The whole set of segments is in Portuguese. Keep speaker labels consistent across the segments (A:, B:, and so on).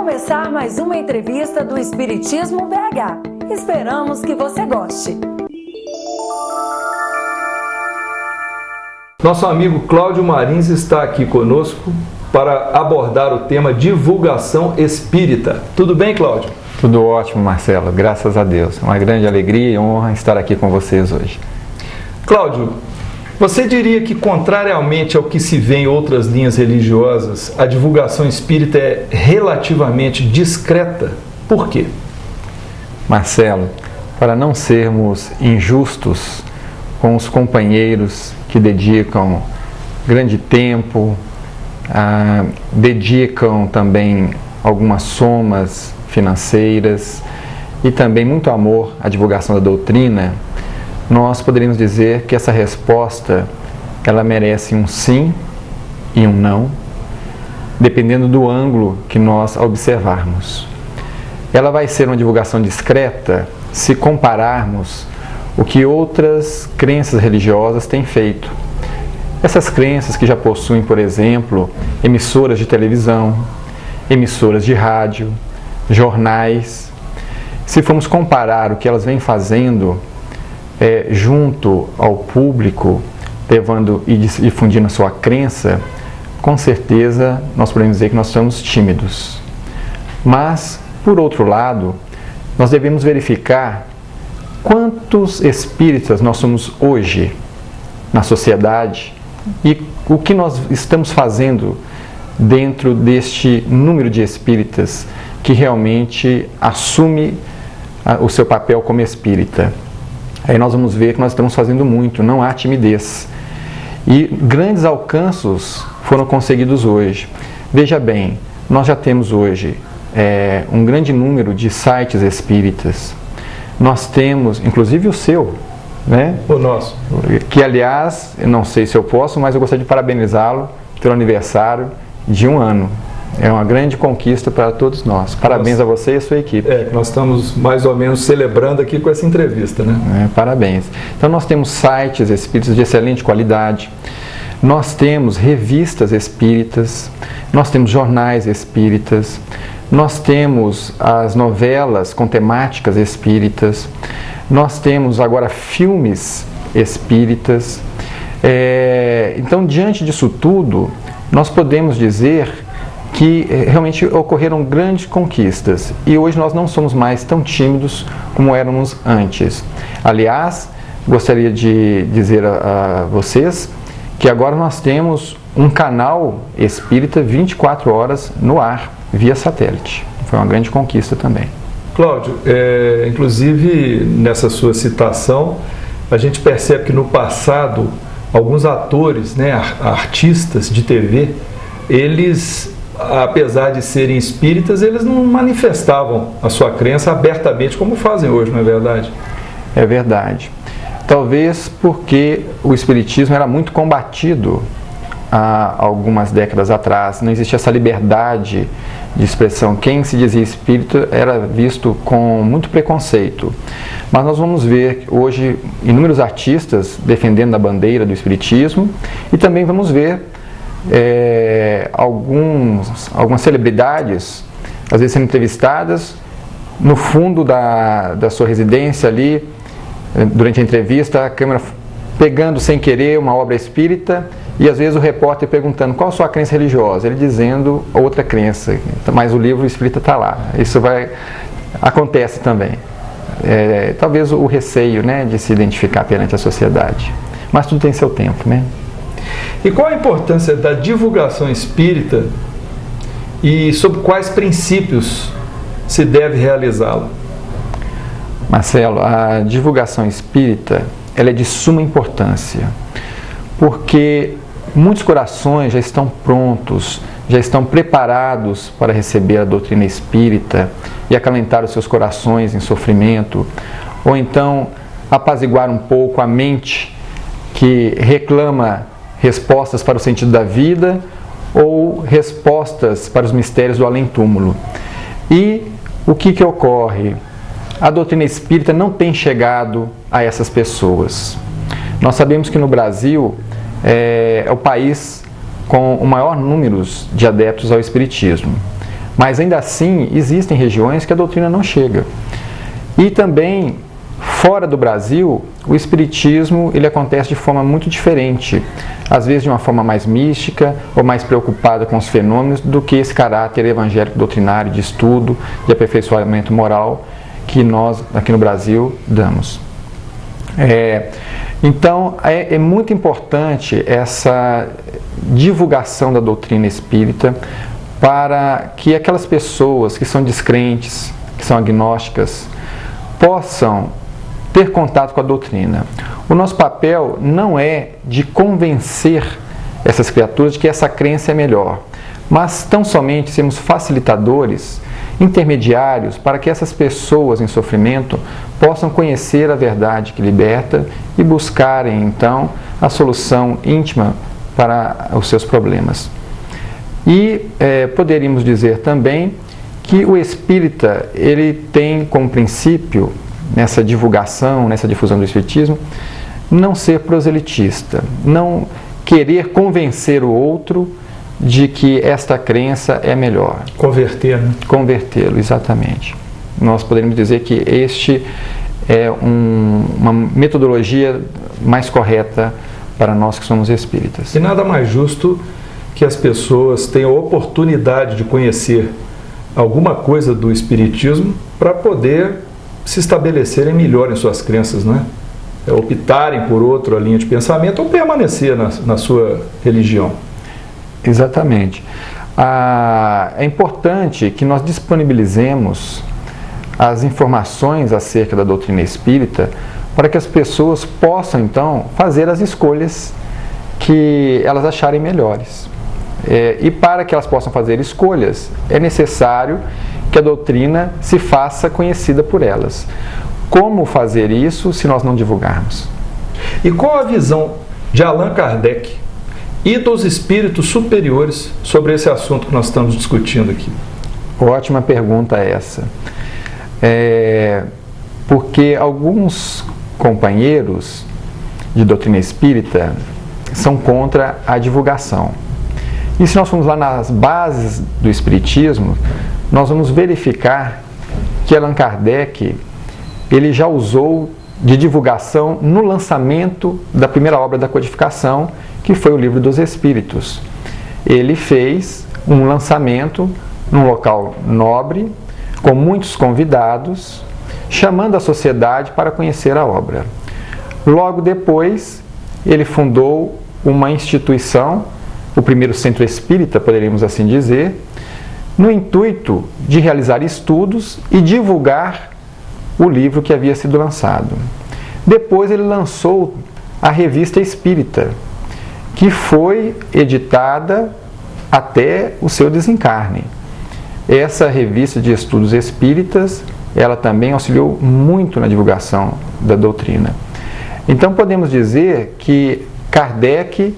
A: começar mais uma entrevista do Espiritismo BH. Esperamos que você goste.
B: Nosso amigo Cláudio Marins está aqui conosco para abordar o tema divulgação espírita. Tudo bem, Cláudio?
C: Tudo ótimo, Marcelo. Graças a Deus. Uma grande alegria e honra estar aqui com vocês hoje.
B: Cláudio, você diria que, contrariamente ao que se vê em outras linhas religiosas, a divulgação espírita é relativamente discreta? Por quê?
C: Marcelo, para não sermos injustos com os companheiros que dedicam grande tempo, dedicam também algumas somas financeiras e também muito amor à divulgação da doutrina, nós poderíamos dizer que essa resposta ela merece um sim e um não, dependendo do ângulo que nós observarmos. Ela vai ser uma divulgação discreta se compararmos o que outras crenças religiosas têm feito. Essas crenças que já possuem, por exemplo, emissoras de televisão, emissoras de rádio, jornais. Se formos comparar o que elas vêm fazendo junto ao público, levando e difundindo a sua crença, com certeza nós podemos dizer que nós somos tímidos. Mas, por outro lado, nós devemos verificar quantos espíritas nós somos hoje na sociedade e o que nós estamos fazendo dentro deste número de espíritas que realmente assume o seu papel como espírita. Aí nós vamos ver que nós estamos fazendo muito, não há timidez. E grandes alcanços foram conseguidos hoje. Veja bem, nós já temos hoje um grande número de sites espíritas. Nós temos, inclusive o seu, né?
B: O nosso.
C: Que, aliás, eu não sei se eu posso, mas eu gostaria de parabenizá-lo pelo aniversário de 1 ano. É uma grande conquista para todos nós. Parabéns a você e a sua equipe.
B: Nós estamos mais ou menos celebrando aqui com essa entrevista, né?
C: Parabéns. Então nós temos sites espíritas de excelente qualidade, nós temos revistas espíritas, nós temos jornais espíritas, nós temos as novelas com temáticas espíritas, nós temos agora filmes espíritas. Então, diante disso tudo, nós podemos dizer que realmente ocorreram grandes conquistas e hoje nós não somos mais tão tímidos como éramos antes. Aliás, gostaria de dizer a vocês que agora nós temos um canal espírita 24 horas no ar, via satélite. Foi uma grande conquista também.
B: Cláudio, inclusive nessa sua citação, a gente percebe que no passado alguns atores, né, artistas de TV, eles, apesar de serem espíritas, eles não manifestavam a sua crença abertamente como fazem hoje, não é verdade?
C: É verdade. Talvez porque o espiritismo era muito combatido há algumas décadas atrás, não existia essa liberdade de expressão. Quem se dizia espírita era visto com muito preconceito. Mas nós vamos ver hoje inúmeros artistas defendendo a bandeira do espiritismo e também vamos ver algumas celebridades, às vezes sendo entrevistadas no fundo da sua residência ali, durante a entrevista, a câmera pegando sem querer uma obra espírita e às vezes o repórter perguntando qual a sua crença religiosa, ele dizendo outra crença, mas o livro espírita está lá. Isso acontece também. Talvez o receio, né, de se identificar perante a sociedade, mas tudo tem seu tempo, né?
B: E qual a importância da divulgação espírita e sob quais princípios se deve realizá-la?
C: Marcelo, a divulgação espírita ela é de suma importância, porque muitos corações já estão prontos, já estão preparados para receber a doutrina espírita e acalentar os seus corações em sofrimento, ou então apaziguar um pouco a mente que reclama respostas para o sentido da vida ou respostas para os mistérios do além-túmulo. E o que ocorre? A doutrina espírita não tem chegado a essas pessoas. Nós sabemos que no Brasil é o país com o maior número de adeptos ao espiritismo. Mas ainda assim, existem regiões que a doutrina não chega. E também, fora do Brasil, o espiritismo ele acontece de forma muito diferente. Às vezes de uma forma mais mística ou mais preocupada com os fenômenos do que esse caráter evangélico doutrinário de estudo, de aperfeiçoamento moral que nós aqui no Brasil damos. Então, é muito importante essa divulgação da doutrina espírita para que aquelas pessoas que são descrentes, que são agnósticas, possam ter contato com a doutrina. O nosso papel não é de convencer essas criaturas de que essa crença é melhor, mas tão somente sermos facilitadores, intermediários, para que essas pessoas em sofrimento possam conhecer a verdade que liberta e buscarem, então, a solução íntima para os seus problemas. E poderíamos dizer também que o espírita ele tem como princípio, nessa divulgação, nessa difusão do espiritismo, não ser proselitista, não querer convencer o outro de que esta crença é melhor.
B: Converter, né?
C: Convertê-lo, exatamente. Nós poderíamos dizer que este é uma metodologia mais correta para nós que somos espíritas.
B: E nada mais justo que as pessoas tenham a oportunidade de conhecer alguma coisa do espiritismo para poder se estabelecerem melhor em suas crenças, né? Optarem por outra linha de pensamento ou permanecer na sua religião.
C: Exatamente. É importante que nós disponibilizemos as informações acerca da doutrina espírita para que as pessoas possam, então, fazer as escolhas que elas acharem melhores. E para que elas possam fazer escolhas, é necessário que a doutrina se faça conhecida por elas. Como fazer isso se nós não divulgarmos?
B: E qual a visão de Allan Kardec e dos espíritos superiores sobre esse assunto que nós estamos discutindo aqui?
C: Ótima pergunta essa. Porque alguns companheiros de doutrina espírita são contra a divulgação. E se nós formos lá nas bases do espiritismo, nós vamos verificar que Allan Kardec ele já usou de divulgação no lançamento da primeira obra da codificação, que foi o Livro dos Espíritos. Ele fez um lançamento num local nobre, com muitos convidados, chamando a sociedade para conhecer a obra. Logo depois, ele fundou uma instituição, o primeiro centro espírita, poderíamos assim dizer, no intuito de realizar estudos e divulgar o livro que havia sido lançado. Depois ele lançou a Revista Espírita, que foi editada até o seu desencarne. Essa revista de estudos espíritas, ela também auxiliou muito na divulgação da doutrina. Então podemos dizer que Kardec,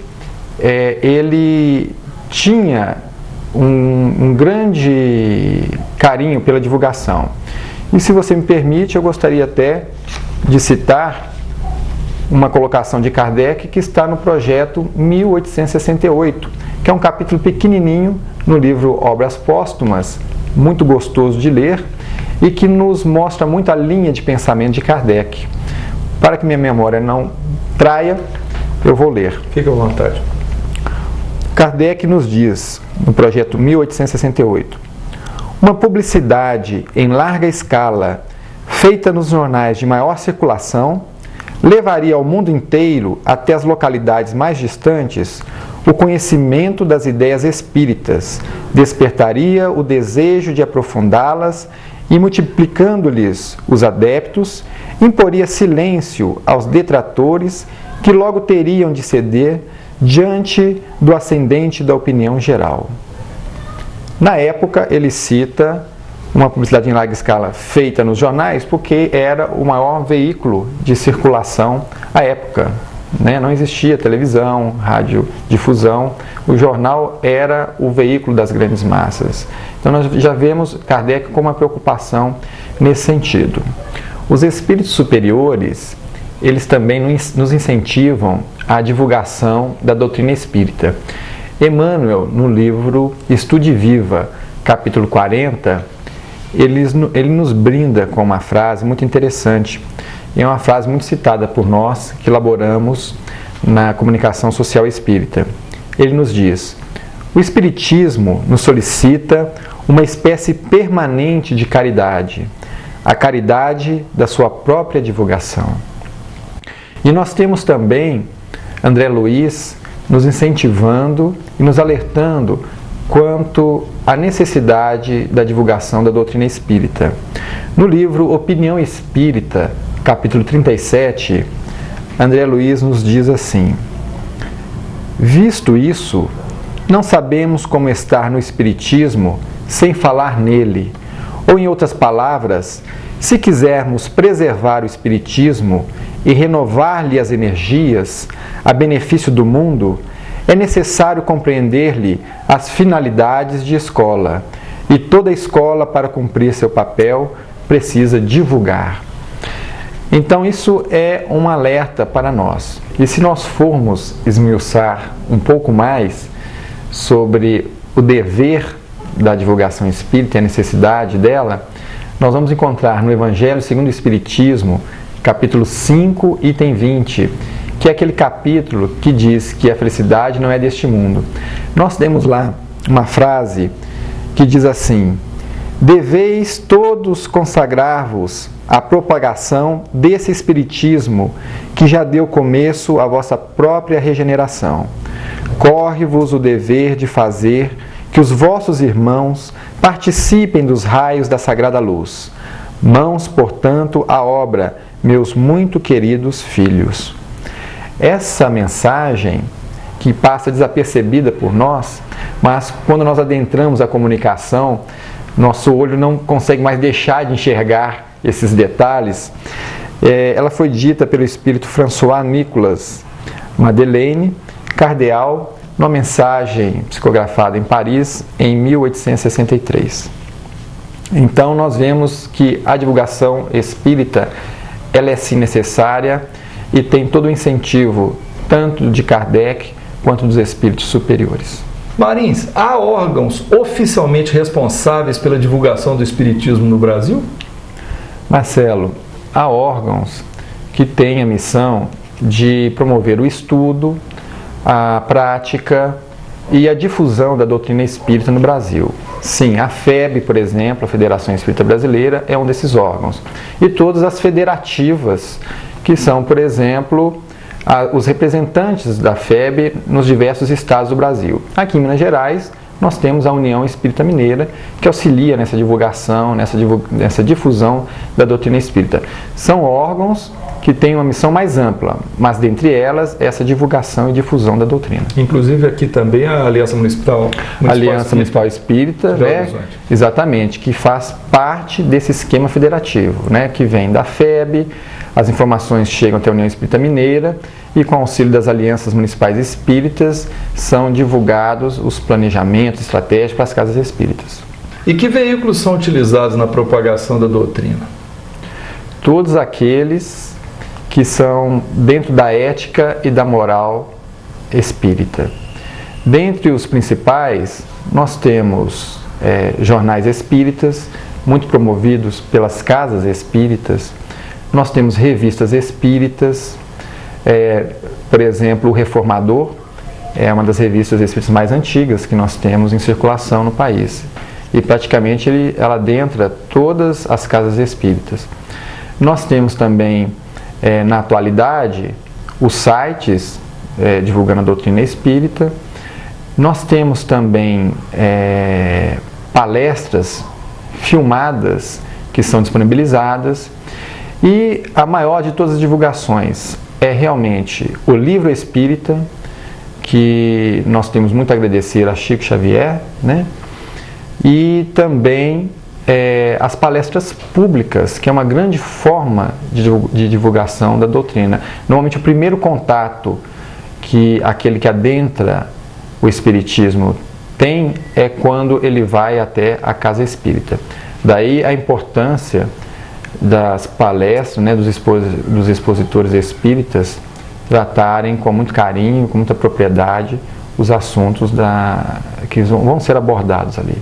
C: ele tinha um grande carinho pela divulgação. E se você me permite, eu gostaria até de citar uma colocação de Kardec que está no projeto 1868, que é um capítulo pequenininho no livro Obras Póstumas, muito gostoso de ler e que nos mostra muito a linha de pensamento de Kardec. Para que minha memória não traia, eu vou ler.
B: Fique à vontade.
C: Kardec nos diz, no projeto 1868, uma publicidade em larga escala, feita nos jornais de maior circulação, levaria ao mundo inteiro, até as localidades mais distantes, o conhecimento das ideias espíritas, despertaria o desejo de aprofundá-las e, multiplicando-lhes os adeptos, imporia silêncio aos detratores que logo teriam de ceder diante do ascendente da opinião geral. Na época, ele cita uma publicidade em larga escala feita nos jornais porque era o maior veículo de circulação à época. Não existia televisão, radiodifusão, o jornal era o veículo das grandes massas. Então nós já vemos Kardec com uma preocupação nesse sentido. Os espíritos superiores, eles também nos incentivam à divulgação da doutrina espírita. Emmanuel, no livro Estude Viva, capítulo 40, ele nos brinda com uma frase muito interessante. E é uma frase muito citada por nós que elaboramos na comunicação social espírita. Ele nos diz: o Espiritismo nos solicita uma espécie permanente de caridade, a caridade da sua própria divulgação. E nós temos também André Luiz nos incentivando e nos alertando quanto à necessidade da divulgação da doutrina espírita. No livro Opinião Espírita, capítulo 37, André Luiz nos diz assim: visto isso, não sabemos como estar no Espiritismo sem falar nele, ou em outras palavras, se quisermos preservar o Espiritismo e renovar-lhe as energias a benefício do mundo, é necessário compreender-lhe as finalidades de escola, e toda escola, para cumprir seu papel, precisa divulgar. Então isso é um alerta para nós. E se nós formos esmiuçar um pouco mais sobre o dever da divulgação espírita e a necessidade dela, nós vamos encontrar no Evangelho segundo o Espiritismo, capítulo 5, item 20, que é aquele capítulo que diz que a felicidade não é deste mundo. Nós temos lá uma frase que diz assim: deveis todos consagrar-vos à propagação desse Espiritismo que já deu começo à vossa própria regeneração. Corre-vos o dever de fazer que os vossos irmãos participem dos raios da sagrada luz. Mãos, portanto, à obra, meus muito queridos filhos. Essa mensagem, que passa desapercebida por nós, mas quando nós adentramos a comunicação, nosso olho não consegue mais deixar de enxergar esses detalhes. Ela foi dita pelo espírito François Nicolas Madeleine, cardeal, numa mensagem psicografada em Paris em 1863. Então nós vemos que a divulgação espírita, ela é sim necessária e tem todo o incentivo, tanto de Kardec quanto dos espíritos superiores.
B: Marins, há órgãos oficialmente responsáveis pela divulgação do espiritismo no Brasil?
C: Marcelo, há órgãos que têm a missão de promover o estudo, a prática e a difusão da doutrina espírita no Brasil. Sim, a FEB, por exemplo, a Federação Espírita Brasileira, é um desses órgãos. E todas as federativas, que são, por exemplo, os representantes da FEB nos diversos estados do Brasil. Aqui em Minas Gerais, nós temos a União Espírita Mineira, que auxilia nessa divulgação, nessa difusão da doutrina espírita. São órgãos que têm uma missão mais ampla, mas dentre elas, essa divulgação e difusão da doutrina.
B: Inclusive aqui também a Aliança Municipal
C: Espírita, né? Exatamente, que faz parte desse esquema federativo, né? Que vem da FEB. As informações chegam até a União Espírita Mineira e, com o auxílio das alianças municipais espíritas, são divulgados os planejamentos estratégicos para as casas espíritas.
B: E que veículos são utilizados na propagação da doutrina?
C: Todos aqueles que são dentro da ética e da moral espírita. Dentre os principais, nós temos jornais espíritas, muito promovidos pelas casas espíritas. Nós temos revistas espíritas, por exemplo, o Reformador é uma das revistas espíritas mais antigas que nós temos em circulação no país. E praticamente ela adentra todas as casas espíritas. Nós temos também, na atualidade, os sites divulgando a doutrina espírita. Nós temos também palestras filmadas que são disponibilizadas. E a maior de todas as divulgações é realmente o livro espírita, que nós temos muito a agradecer a Chico Xavier, né? E também as palestras públicas, que é uma grande forma de divulgação da doutrina. Normalmente o primeiro contato que aquele que adentra o espiritismo tem é quando ele vai até a casa espírita. Daí a importância das palestras, né, dos expositores espíritas tratarem com muito carinho, com muita propriedade os assuntos que vão ser abordados ali.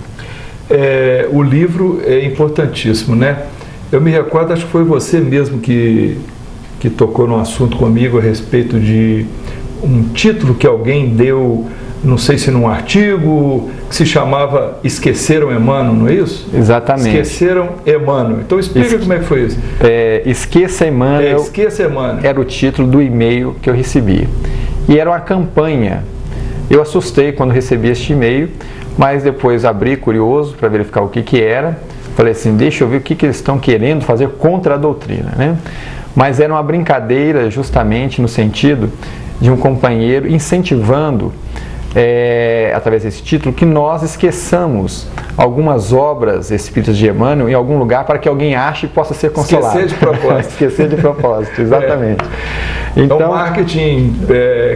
B: o livro é importantíssimo, né? Eu me recordo, acho que foi você mesmo que tocou no assunto comigo a respeito de um título que alguém deu, não sei se num artigo, que se chamava Esqueceram Emmanuel, não é isso?
C: Exatamente.
B: Esqueceram Emmanuel. Então explica como é que foi isso.
C: Esqueça Emmanuel.
B: Esqueça Emmanuel.
C: Era o título do e-mail que eu recebi. E era uma campanha. Eu assustei quando recebi este e-mail, mas depois abri curioso para verificar o que era. Falei assim, deixa eu ver o que eles estão querendo fazer contra a doutrina, né? Mas era uma brincadeira justamente no sentido de um companheiro incentivando, através desse título, que nós esqueçamos algumas obras espíritas de Emmanuel em algum lugar para que alguém ache e possa ser consolado.
B: Esquecer de propósito.
C: Esquecer de propósito, exatamente.
B: Então, marketing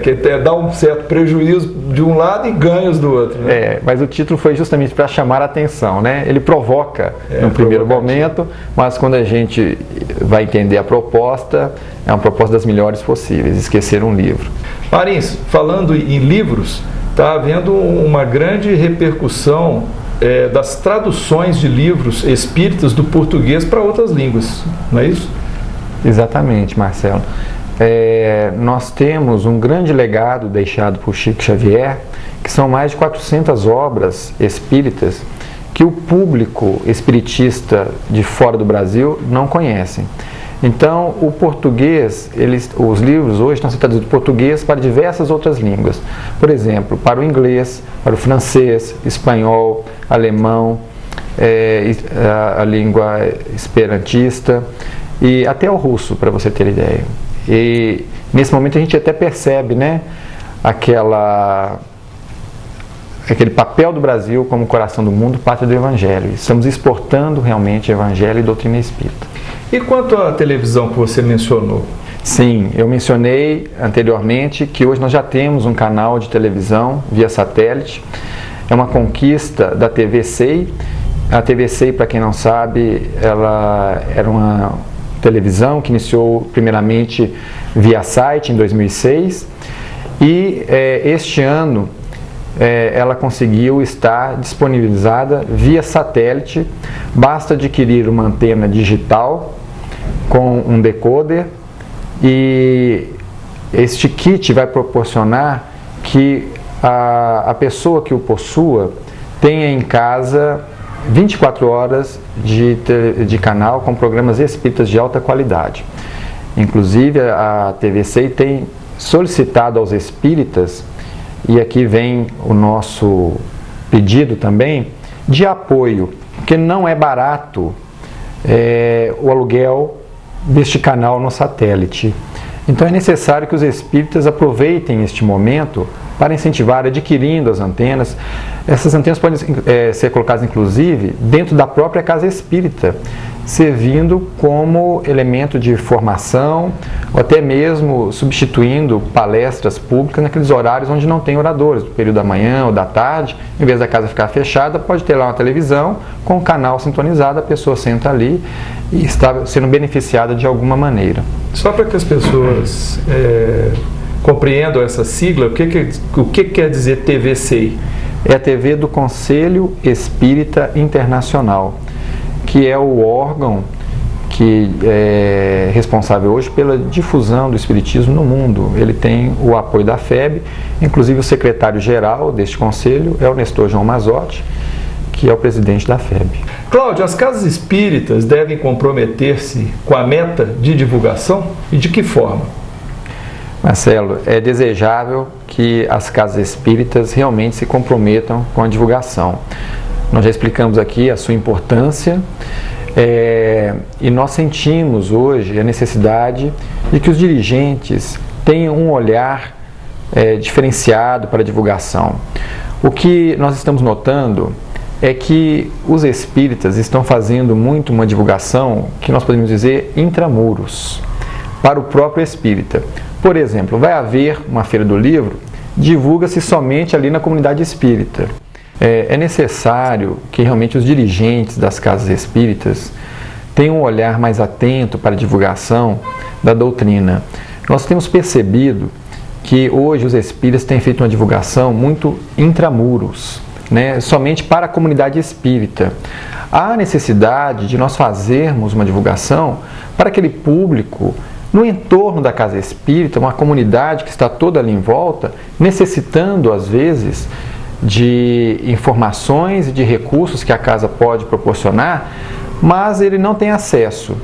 B: que dá um certo prejuízo de um lado e ganhos do outro. Né?
C: Mas o título foi justamente para chamar a atenção, né? Ele provoca no primeiro momento, mas quando a gente vai entender a proposta, é uma proposta das melhores possíveis, esquecer um livro.
B: Marins, falando em livros, está havendo uma grande repercussão das traduções de livros espíritas do português para outras línguas, não é isso?
C: Exatamente, Marcelo. Nós temos um grande legado deixado por Chico Xavier, que são mais de 400 obras espíritas que o público espiritista de fora do Brasil não conhece. Então, o português, os livros hoje estão sendo traduzidos do português para diversas outras línguas. Por exemplo, para o inglês, para o francês, espanhol, alemão, a língua esperantista e até o russo, para você ter ideia. E nesse momento a gente até percebe, né, aquele papel do Brasil como coração do mundo, pátria do Evangelho. Estamos exportando realmente Evangelho e doutrina espírita.
B: E quanto à televisão que você mencionou?
C: Sim, eu mencionei anteriormente que hoje nós já temos um canal de televisão via satélite. É uma conquista da TV SEI. A TV SEI, para quem não sabe, ela era uma televisão que iniciou primeiramente via site em 2006 e este ano ela conseguiu estar disponibilizada via satélite. Basta adquirir uma antena digital com um decoder e este kit vai proporcionar que a pessoa que o possua tenha em casa 24 horas de canal com programas espíritas de alta qualidade. Inclusive a TVC tem solicitado aos espíritas, e aqui vem o nosso pedido também, de apoio, porque não é barato o aluguel deste canal no satélite. Então é necessário que os espíritas aproveitem este momento para incentivar adquirindo as antenas. Essas antenas podem ser colocadas inclusive dentro da própria casa espírita, servindo como elemento de formação ou até mesmo substituindo palestras públicas naqueles horários onde não tem oradores, no período da manhã ou da tarde. Em vez da casa ficar fechada, pode ter lá uma televisão com o canal sintonizado, a pessoa senta ali e está sendo beneficiada de alguma maneira.
B: Só para que as pessoas compreendam essa sigla, o que quer dizer TVCI?
C: É a TV do Conselho Espírita Internacional, que é o órgão que é responsável hoje pela difusão do espiritismo no mundo. Ele tem o apoio da FEB, inclusive o secretário-geral deste conselho é o Nestor João Mazotti, que é o presidente da FEB.
B: Cláudio, as casas espíritas devem comprometer-se com a meta de divulgação e de que forma?
C: Marcelo, é desejável que as casas espíritas realmente se comprometam com a divulgação. Nós já explicamos aqui a sua importância e nós sentimos hoje a necessidade de que os dirigentes tenham um olhar diferenciado para a divulgação. O que nós estamos notando é que os espíritas estão fazendo muito uma divulgação que nós podemos dizer intramuros, para o próprio espírita. Por exemplo, vai haver uma feira do livro, divulga-se somente ali na comunidade espírita. É necessário que realmente os dirigentes das casas espíritas tenham um olhar mais atento para a divulgação da doutrina. Nós temos percebido que hoje os espíritas têm feito uma divulgação muito intramuros. né, somente para a comunidade espírita. Há necessidade de nós fazermos uma divulgação para aquele público no entorno da casa espírita, uma comunidade que está toda ali em volta, necessitando às vezes de informações e de recursos que a casa pode proporcionar, mas ele não tem acesso.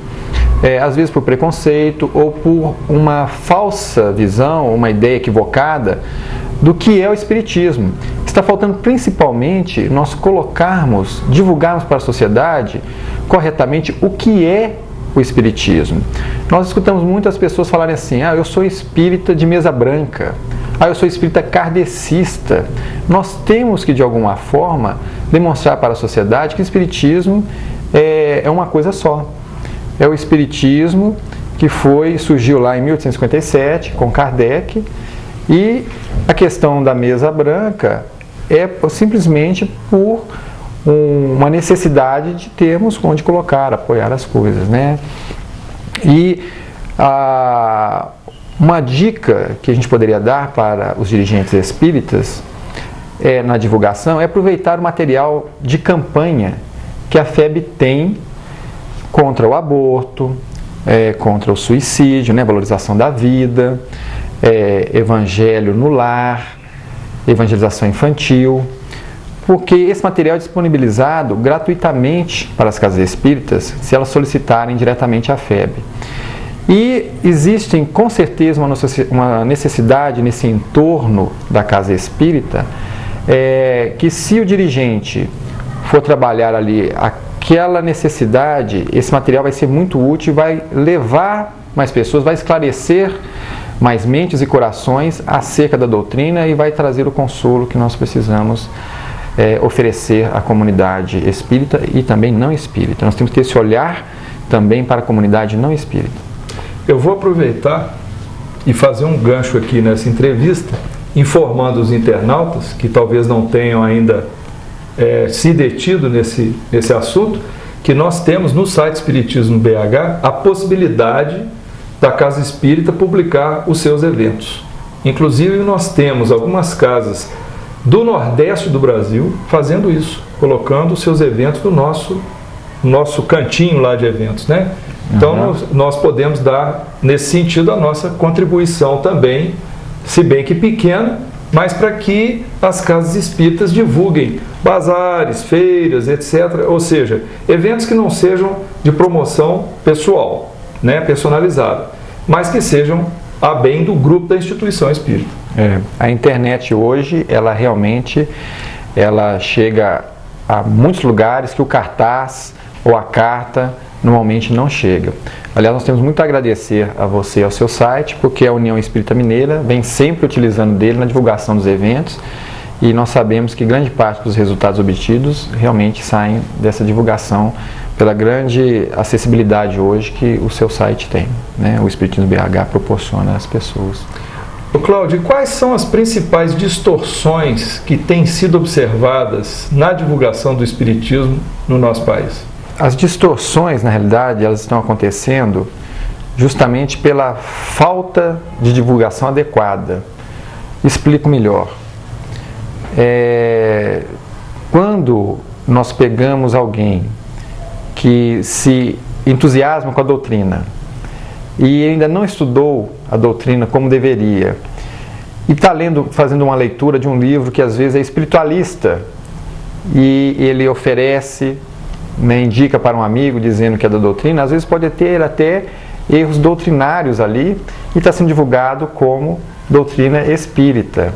C: Às vezes por preconceito ou por uma falsa visão, uma ideia equivocada do que é o Espiritismo. Está faltando principalmente nós divulgarmos para a sociedade corretamente o que é o Espiritismo. Nós escutamos muitas pessoas falarem assim: eu sou espírita de mesa branca, eu sou espírita kardecista. Nós temos que, de alguma forma, demonstrar para a sociedade que o Espiritismo é uma coisa só. É o Espiritismo que surgiu lá em 1857 com Kardec, e a questão da mesa branca é simplesmente por uma necessidade de termos onde colocar, apoiar as coisas, né? E uma dica que a gente poderia dar para os dirigentes espíritas na divulgação é aproveitar o material de campanha que a FEB tem contra o aborto, contra o suicídio, né? Valorização da vida, evangelho no lar, evangelização infantil, porque esse material é disponibilizado gratuitamente para as casas espíritas se elas solicitarem diretamente à FEB. E existe com certeza uma necessidade nesse entorno da casa espírita, que se o dirigente for trabalhar ali aquela necessidade, esse material vai ser muito útil, vai levar mais pessoas, vai esclarecer mais mentes e corações acerca da doutrina e vai trazer o consolo que nós precisamos oferecer à comunidade espírita e também não espírita. Nós temos que ter esse olhar também para a comunidade não espírita.
B: Eu vou aproveitar e fazer um gancho aqui nessa entrevista, informando os internautas que talvez não tenham ainda se detido nesse assunto, que nós temos no site Espiritismo BH a possibilidade da Casa Espírita publicar os seus eventos. Inclusive nós temos algumas casas do Nordeste do Brasil fazendo isso, colocando os seus eventos no nosso cantinho lá de eventos, né? Então nós podemos dar nesse sentido a nossa contribuição também, se bem que pequena, mas para que as casas espíritas divulguem bazares, feiras, etc. Ou seja, eventos que não sejam de promoção pessoal, né, personalizada, mas que sejam a bem do grupo da instituição espírita.
C: A internet hoje, ela realmente chega a muitos lugares que o cartaz ou a carta normalmente não chega. Aliás, nós temos muito a agradecer a você e ao seu site, porque a União Espírita Mineira vem sempre utilizando dele na divulgação dos eventos, e nós sabemos que grande parte dos resultados obtidos realmente saem dessa divulgação pela grande acessibilidade hoje que o seu site tem, né? O Espiritismo BH proporciona às pessoas.
B: Ô Cláudio, quais são as principais distorções que têm sido observadas na divulgação do Espiritismo no nosso país?
C: As distorções, na realidade, elas estão acontecendo justamente pela falta de divulgação adequada. Explico melhor. Quando nós pegamos alguém que se entusiasma com a doutrina e ainda não estudou a doutrina como deveria, e está fazendo uma leitura de um livro que às vezes é espiritualista, e ele oferece, indica para um amigo dizendo que é da doutrina, às vezes pode ter até erros doutrinários ali e está sendo divulgado como doutrina espírita.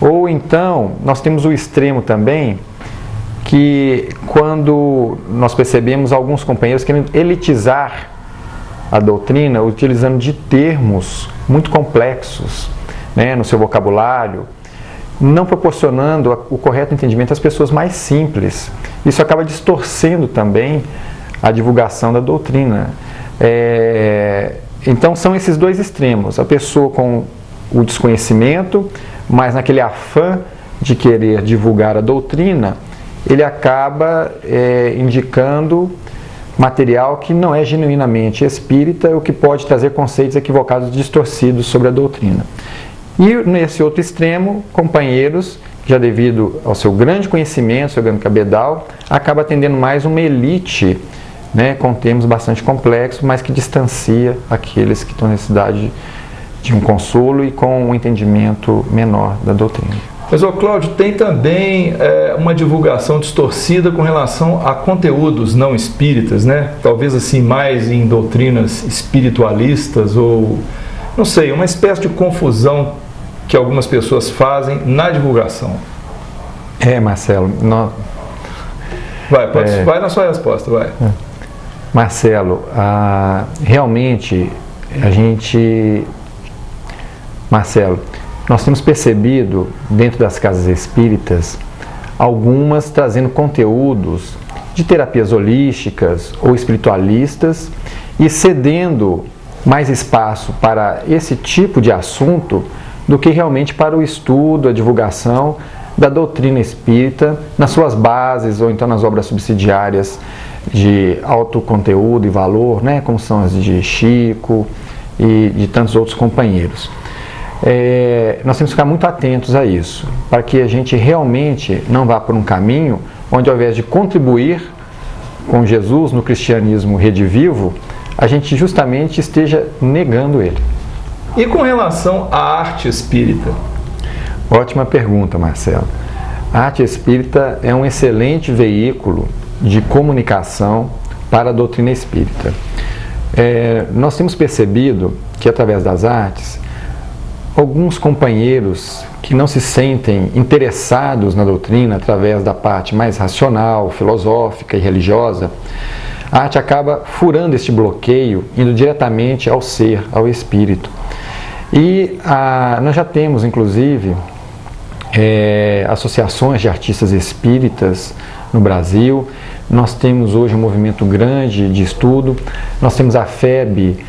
C: Ou então, nós temos o extremo também, que quando nós percebemos alguns companheiros querendo elitizar a doutrina, utilizando de termos muito complexos, né, no seu vocabulário, não proporcionando o correto entendimento às pessoas mais simples. Isso acaba distorcendo também a divulgação da doutrina. Então são esses dois extremos, a pessoa com o desconhecimento, mas naquele afã de querer divulgar a doutrina, ele acaba indicando material que não é genuinamente espírita, o que pode trazer conceitos equivocados, distorcidos sobre a doutrina. E nesse outro extremo, companheiros que já devido ao seu grande conhecimento, seu grande cabedal, acaba atendendo mais uma elite, né, com termos bastante complexos, mas que distancia aqueles que estão na necessidade de um consolo e com um entendimento menor da doutrina.
B: Mas, Cláudio, tem também uma divulgação distorcida com relação a conteúdos não espíritas, né? Talvez assim mais em doutrinas espiritualistas ou, não sei, uma espécie de confusão que algumas pessoas fazem na divulgação.
C: Marcelo,
B: vai na sua resposta, vai.
C: Marcelo, realmente nós temos percebido dentro das casas espíritas algumas trazendo conteúdos de terapias holísticas ou espiritualistas e cedendo mais espaço para esse tipo de assunto do que realmente para o estudo, a divulgação da doutrina espírita nas suas bases ou então nas obras subsidiárias de alto conteúdo e valor, né, como são as de Chico e de tantos outros companheiros. Nós temos que ficar muito atentos a isso, para que a gente realmente não vá por um caminho onde, ao invés de contribuir com Jesus no cristianismo redivivo, a gente justamente esteja negando ele.
B: E com relação à arte espírita?
C: Ótima pergunta, Marcelo. A arte espírita é um excelente veículo de comunicação para a doutrina espírita. Nós temos percebido que, através das artes, alguns companheiros que não se sentem interessados na doutrina através da parte mais racional, filosófica e religiosa, a arte acaba furando este bloqueio, indo diretamente ao ser, ao espírito. E nós já temos, inclusive, associações de artistas espíritas no Brasil. Nós temos hoje um movimento grande de estudo. Nós temos a FEB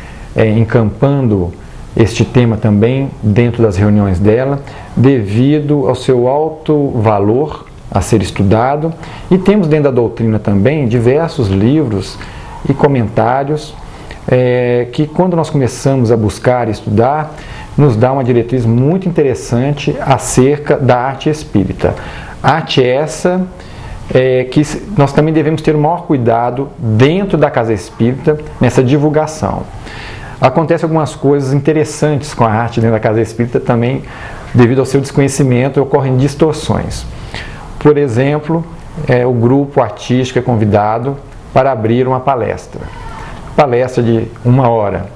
C: encampando este tema também dentro das reuniões dela, devido ao seu alto valor a ser estudado. E temos dentro da doutrina também diversos livros e comentários que, quando nós começamos a buscar e estudar, nos dá uma diretriz muito interessante acerca da arte espírita. Arte essa que nós também devemos ter o maior cuidado dentro da casa espírita nessa divulgação. Acontecem algumas coisas interessantes com a arte dentro da casa espírita também, devido ao seu desconhecimento, ocorrem distorções. Por exemplo, o grupo artístico é convidado para abrir uma palestra de 1 hora,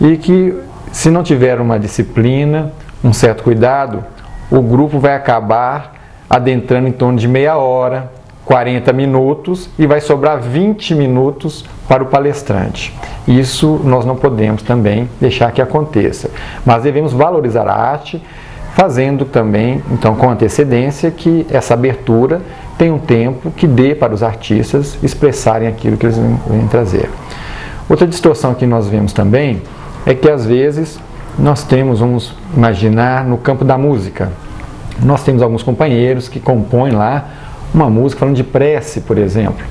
C: e que, se não tiver uma disciplina, um certo cuidado, o grupo vai acabar adentrando em torno de meia hora, 40 minutos, e vai sobrar 20 minutos para o palestrante. Isso nós não podemos também deixar que aconteça, mas devemos valorizar a arte, fazendo também, então, com antecedência, que essa abertura tenha um tempo que dê para os artistas expressarem aquilo que eles vêm trazer. Outra distorção que nós vemos também é que, às vezes, nós temos, vamos imaginar, no campo da música, nós temos alguns companheiros que compõem lá uma música falando de prece, por exemplo.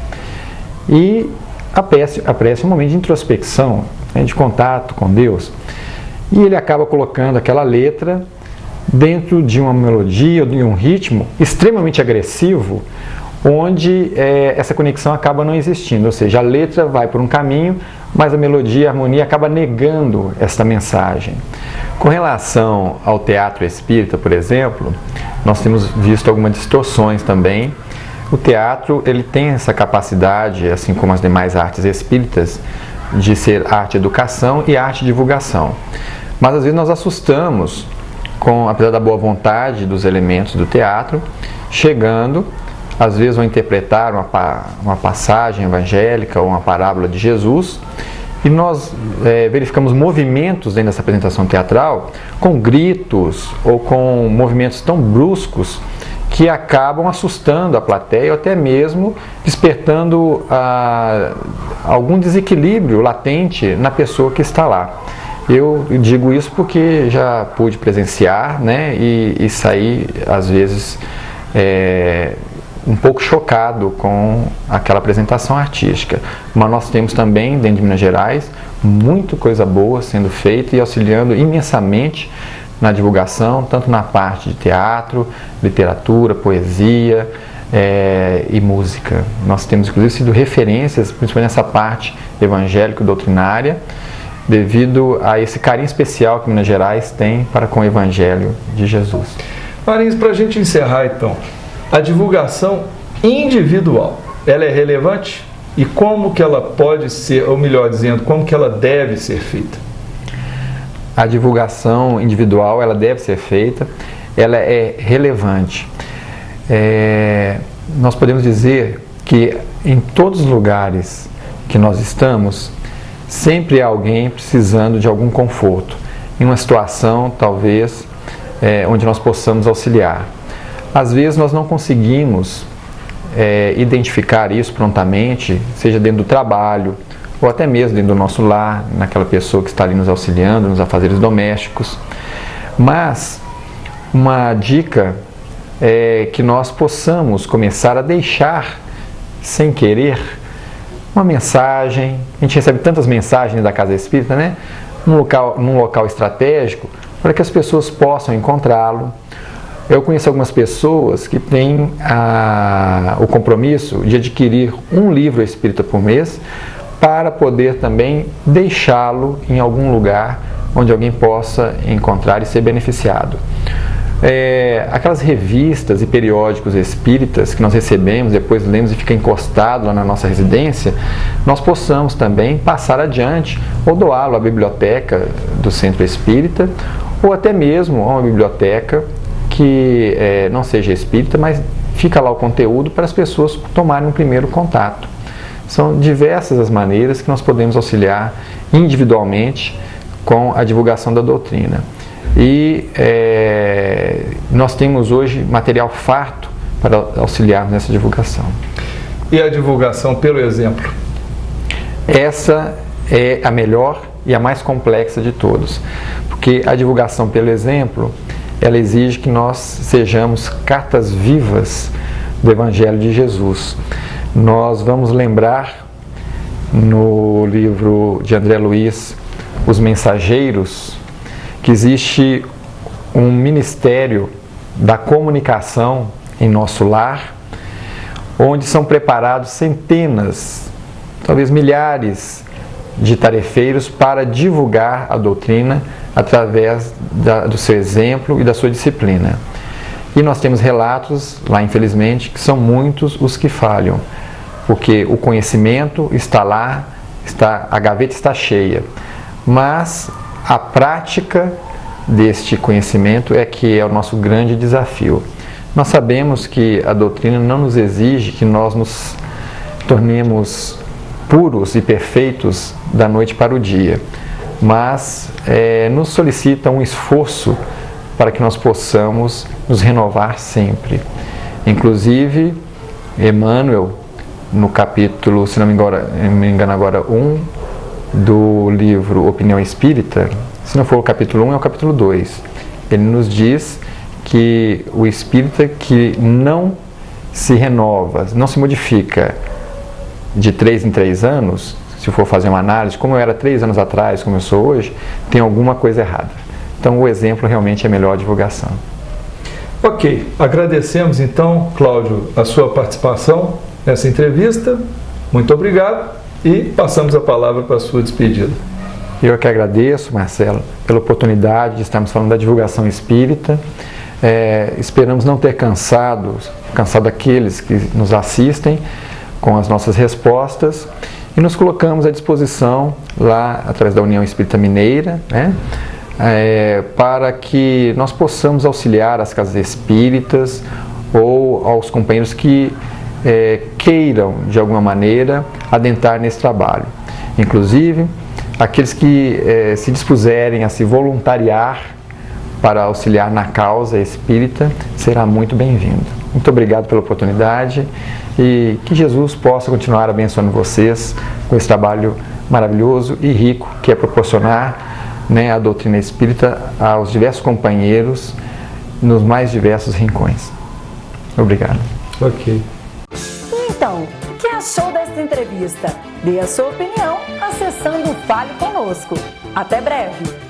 C: E a prece é um momento de introspecção, né, de contato com Deus. E ele acaba colocando aquela letra dentro de uma melodia ou de um ritmo extremamente agressivo, onde essa conexão acaba não existindo. Ou seja, a letra vai por um caminho, mas a melodia e a harmonia acaba negando esta mensagem. Com relação ao teatro espírita, por exemplo, nós temos visto algumas distorções também. O teatro, ele tem essa capacidade, assim como as demais artes espíritas, de ser arte educação e arte divulgação. Mas às vezes nós assustamos, apesar da boa vontade dos elementos do teatro, chegando, às vezes vão interpretar uma passagem evangélica ou uma parábola de Jesus, e nós verificamos movimentos dentro dessa apresentação teatral com gritos ou com movimentos tão bruscos que acabam assustando a plateia ou até mesmo despertando algum desequilíbrio latente na pessoa que está lá. Eu digo isso porque já pude presenciar, né, e sair, às vezes, um pouco chocado com aquela apresentação artística. Mas nós temos também, dentro de Minas Gerais, muita coisa boa sendo feita e auxiliando imensamente na divulgação, tanto na parte de teatro, literatura, poesia e música. Nós temos inclusive sido referências, principalmente nessa parte evangélico-doutrinária, devido a esse carinho especial que Minas Gerais tem para com o Evangelho de Jesus.
B: Marins, para a gente encerrar então, a divulgação individual, ela é relevante? E como que ela pode ser, ou melhor dizendo, como que ela deve ser feita?
C: A divulgação individual, ela deve ser feita, ela é relevante. Nós podemos dizer que em todos os lugares que nós estamos, sempre há alguém precisando de algum conforto, em uma situação, talvez, onde nós possamos auxiliar. Às vezes nós não conseguimos identificar isso prontamente, seja dentro do trabalho, ou até mesmo dentro do nosso lar, naquela pessoa que está ali nos auxiliando, nos afazeres domésticos. Mas uma dica é que nós possamos começar a deixar, sem querer, uma mensagem. A gente recebe tantas mensagens da Casa Espírita, né? Num local estratégico, para que as pessoas possam encontrá-lo. Eu conheço algumas pessoas que têm o compromisso de adquirir um livro espírita por mês, para poder também deixá-lo em algum lugar onde alguém possa encontrar e ser beneficiado. Aquelas revistas e periódicos espíritas que nós recebemos, depois lemos e fica encostado lá na nossa residência, nós possamos também passar adiante ou doá-lo à biblioteca do centro espírita, ou até mesmo a uma biblioteca que não seja espírita, mas fica lá o conteúdo para as pessoas tomarem um primeiro contato. São diversas as maneiras que nós podemos auxiliar individualmente com a divulgação da doutrina. E nós temos hoje material farto para auxiliarmos nessa divulgação.
B: E a divulgação pelo exemplo?
C: Essa é a melhor e a mais complexa de todos, porque a divulgação pelo exemplo, ela exige que nós sejamos cartas vivas do Evangelho de Jesus. Nós vamos lembrar no livro de André Luiz, Os Mensageiros, que existe um ministério da comunicação em nosso lar, onde são preparados centenas, talvez milhares de tarefeiros para divulgar a doutrina através do seu exemplo e da sua disciplina. E nós temos relatos, lá infelizmente, que são muitos os que falham, porque o conhecimento está lá, a gaveta está cheia, mas a prática deste conhecimento é que é o nosso grande desafio. Nós sabemos que a doutrina não nos exige que nós nos tornemos puros e perfeitos da noite para o dia, mas nos solicita um esforço para que nós possamos nos renovar sempre. Inclusive, Emmanuel, no capítulo, se não me engano agora, 1 do livro Opinião Espírita, se não for o capítulo 1, é o capítulo 2. Ele nos diz que o espírita que não se renova, não se modifica de 3 em 3 anos, se for fazer uma análise, como eu era 3 anos atrás, como eu sou hoje, tem alguma coisa errada. Então o exemplo realmente é a melhor divulgação.
B: Ok, agradecemos então, Cláudio, a sua participação nessa entrevista. Muito obrigado e passamos a palavra para a sua despedida.
C: Eu que agradeço, Marcelo, pela oportunidade de estarmos falando da divulgação espírita. Esperamos não ter cansado aqueles que nos assistem com as nossas respostas e nos colocamos à disposição lá através da União Espírita Mineira, né, para que nós possamos auxiliar as casas espíritas ou aos companheiros que queiram de alguma maneira adentrar nesse trabalho. Inclusive, aqueles que se dispuserem a se voluntariar para auxiliar na causa espírita, será muito bem-vindo. Muito obrigado pela oportunidade e que Jesus possa continuar abençoando vocês com esse trabalho maravilhoso e rico que é proporcionar, né, a doutrina espírita aos diversos companheiros nos mais diversos rincões. Obrigado.
B: Ok.
A: Então, o que achou desta entrevista? Dê a sua opinião acessando o Fale Conosco. Até breve!